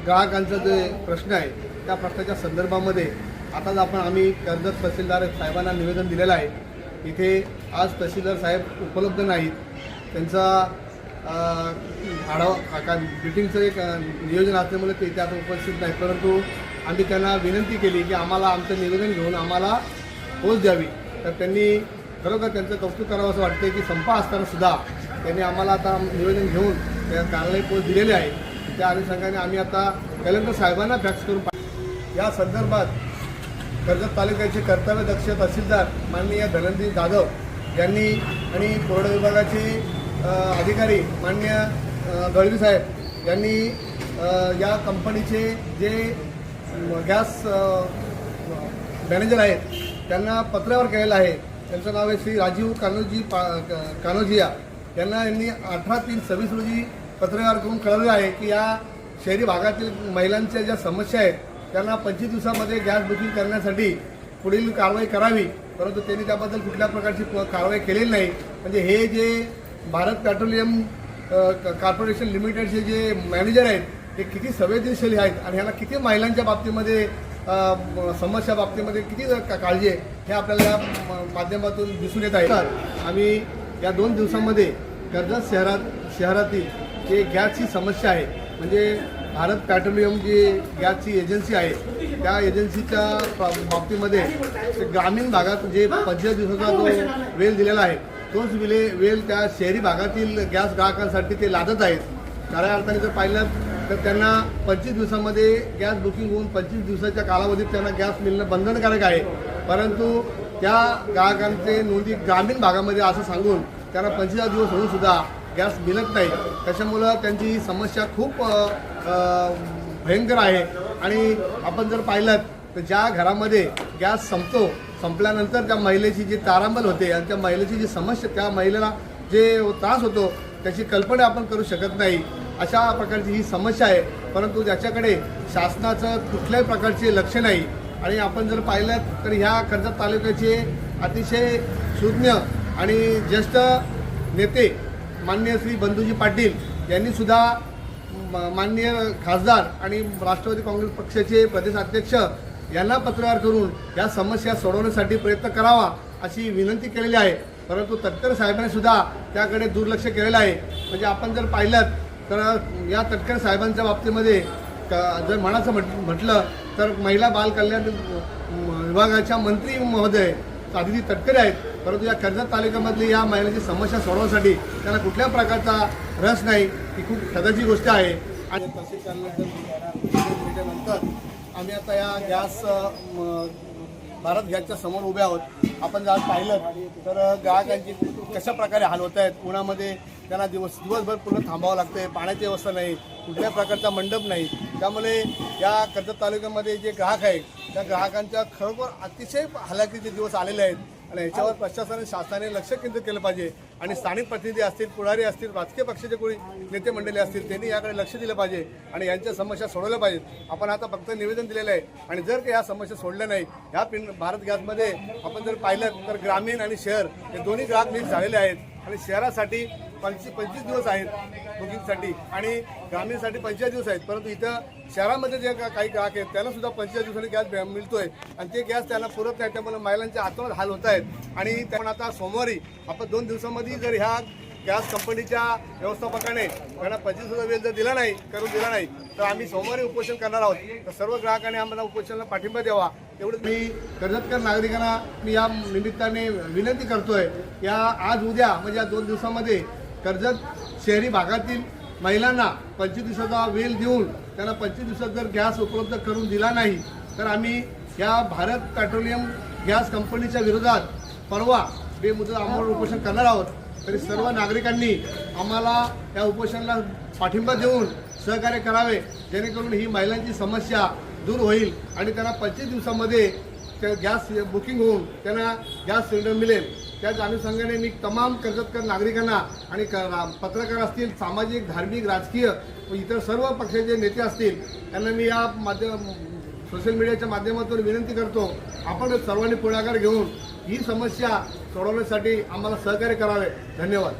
ग्राहकांचा जो प्रश्न आहे त्या प्रश्नाच्या संदर्भामध्ये आताच आम्ही कर्जत तहसीलदार साहेबांना निवेदन दिलेलं आहे। इथे आज तहसीलदार साहेब उपलब्ध नाहीत, त्यांचा मीटिंगचं एक नियोजन असल्यामुळे ते इथे आता उपस्थित नाही, परंतु आम्ही त्यांना विनंती केली की आम्हाला आमचं निवेदन घेऊन आम्हाला पोच द्यावी। तर त्यांनी खरोखर त्यांचं कौतुक करावं असं वाटतं की संप असताना सुद्धा त्यांनी आम्हाला आता निवेदन घेऊन त्या कार्यालय पोच दिलेले आहे। त्या अनुषंगाने आम्ही आता कलेक्टर साहेबांना फॅक्स करून या संदर्भात कर्जत तालुक्याचे कर्तव्यदक्ष तहसीलदार माननीय धनंजय जाधव यांनी आणि पुरवठा विभागाचे अधिकारी माननीय गळवी साहेब यांनी या कंपनीचे जे गॅस मॅनेजर आहेत त्यांना पत्रावर केलेलं आहे। त्यांचं नाव आहे श्री राजीव कानोजिया यांनी 18/3/26 रोजी पत्रव्यवहार करून कळवले आहे की या शहरी भागातील महिलांच्या ज्या समस्या आहेत त्यांना 25 दिवसामध्ये गॅस बुकिंग करण्यासाठी पुढील कारवाई करावी, परंतु त्यांनी त्याबद्दल कुठल्या प्रकारची कारवाई केलेली नाही। म्हणजे हे जे भारत पेट्रोलियम कॉर्पोरेशन लिमिटेडचे जे मॅनेजर आहेत ते किती संवेदनशील आहेत आणि ह्याला किती महिलांच्या बाबतीमध्ये समस्या बाबतीमध्ये किती काळजी आहे हे आपल्याला या माध्यमातून दिसून येत आहे। आम्ही या 2 दिवसांमध्ये कर्जत शहरातील जे गॅसची समस्या आहे, म्हणजे भारत पेट्रोलियम जी गॅसची एजन्सी आहे त्या एजन्सीच्या बाबतीमध्ये ग्रामीण भागात जे 25 दिवसाचा जो वेळ दिलेला आहे तोच वेळ त्या शहरी भागातील गॅस ग्राहकांसाठी ते लादत आहेत। खऱ्या अर्थाने जर पाहिलं तर त्यांना 25 दिवसामध्ये गॅस बुकिंग होऊन 25 दिवसाच्या कालावधीत त्यांना गॅस मिळणं बंधनकारक आहे, परंतु त्या ग्राहकांचे नोंदी ग्रामीण भागामध्ये असं सांगून त्यांना 25 दिवस होऊन सुद्धा गॅस मिळत नाही। त्याच्यामुळं त्यांची ही समस्या खूप भयंकर आहे। आणि आपण जर पाहिलं तर ज्या घरामध्ये गॅस संपल्यानंतर त्या महिलेची जी तारांबळ होते आणि त्या महिलेची जी समस्या, त्या महिलेला जे त्रास होतो त्याची कल्पना आपण करू शकत नाही, अशा प्रकारची ही समस्या आहे। परंतु त्याच्याकडे शासनाचं कुठल्याही प्रकारचे लक्ष नाही। आणि आपण जर पाहिलं तर ह्या कर्जत तालुक्याचे अतिशय सुज्ञ आणि ज्येष्ठ नेते माननीय श्री बंधूजी पाटील यांनी सुद्धा माननीय खासदार आणि राष्ट्रवादी काँग्रेस पक्षाचे प्रदेशाध्यक्ष यांना पत्रव्यवहार करून या समस्या सोडवण्यासाठी प्रयत्न करावा अशी विनंती केलेली आहे, परंतु तटकरे साहेबांनी सुद्धा त्याकडे दुर्लक्ष केलेलं आहे। म्हणजे आपण जर पाहिलं तर या तटकरे साहेबांच्या बाबतीमध्ये जर म्हटलं तर महिला बाल कल्याण विभागाच्या मंत्री महोदय आदिती तटकरे आहेत, परंतु या कर्जत तालुक्यामधली या महिलांची समस्या सोडवण्यासाठी त्यांना कुठल्या प्रकारचा रस नाही, ही खूप खदाची गोष्ट आहे। आणि नंतर आम्ही आता या गॅस भारत गॅसच्या समोर उभे आहोत। आपण जर पाहिलं तर ग्राहकांची कशा प्रकारे हाल होत आहेत, उन्हामध्ये त्यांना दिवसभर पूर्ण थांबावं लागतं, पाण्याची व्यवस्था नाही, कुठल्या प्रकारचा मंडप नाही। त्यामुळे या कर्जत तालुक्यामध्ये जे ग्राहक आहेत त्या ग्राहकांच्या खरोखर अतिशय हालाकीचे दिवस आलेले आहेत आणि याच्यावर प्रशासन शासनाने लक्ष केंद्रित केलं पाहिजे। आणि स्थानिक प्रतिनिधी असतील, पुढारी असतील, राजकीय पक्षाचे कोणी नेते मंडळी असतील त्यांनी याकडे लक्ष दिलं पाहिजे आणि यांच्या समस्या सोडवल्या पाहिजेत। आपण आता फक्त निवेदन दिलेलं आहे आणि जर काही ह्या समस्या सोडल्या नाही, ह्या भारत गॅसमध्ये आपण जर पाहिलं तर ग्रामीण आणि शहर हे दोन्ही ग्राहक मिक्स झालेले आहेत आणि शहरासाठी 25 दिवस आहेत बुकिंगसाठी आणि ग्रामीणसाठी 25 दिवस आहेत, परंतु इथं शहरामध्ये जे काही ग्राहक आहेत त्यांना सुद्धा 25 दिवसांनी गॅस मिळतोय आणि ते गॅस त्यांना पुरत नाही, त्यामुळे महिलांच्या आत्महत्या हाल होत आहेत। आणि त्यामुळे आता सोमवारी आपण 2 दिवसामध्ये जर ह्या गॅस कंपनीच्या व्यवस्थापकाने त्यांना 25 दिवसाचा वेळ जर दिला नाही तर आम्ही सोमवारी उपोषण करणार आहोत। तर सर्व ग्राहकांनी आम्हाला उपोषणाला पाठिंबा द्यावा एवढं मी कर्जतकर नागरिकांना मी या निमित्ताने विनंती करतोय। या आज उद्या म्हणजे या 2 दिवसामध्ये कर्जत शहरी भागातील महिलांना 25 दिवसाचा वेळ देऊन त्यांना 25 दिवसात जर गॅस उपलब्ध करून दिला नाही तर आम्ही या भारत पेट्रोलियम गॅस कंपनीच्या विरोधात परवा बेमुदत आमरण उपोषण करणार आहोत। तरी सर्व नागरिकांनी आम्हाला या उपोषणाला पाठिंबा देऊन सहकार्य करावे, जेणेकरून ही महिलांची समस्या दूर होईल आणि त्यांना 25 दिवसामध्ये गॅस बुकिंग होऊन त्यांना गॅस सिलेंडर मिळेल। त्याच अनुषंगाने मी तमाम कर्जतकर नागरिकांना आणि पत्रकार असतील, सामाजिक, धार्मिक, राजकीय व इतर सर्व पक्षाचे नेते असतील त्यांना मी या सोशल मीडियाच्या माध्यमातून विनंती करतो, आपण सर्वांनी पुढाकार घेऊन ही समस्या सोडवण्यासाठी आम्हाला सहकार्य करावे। धन्यवाद।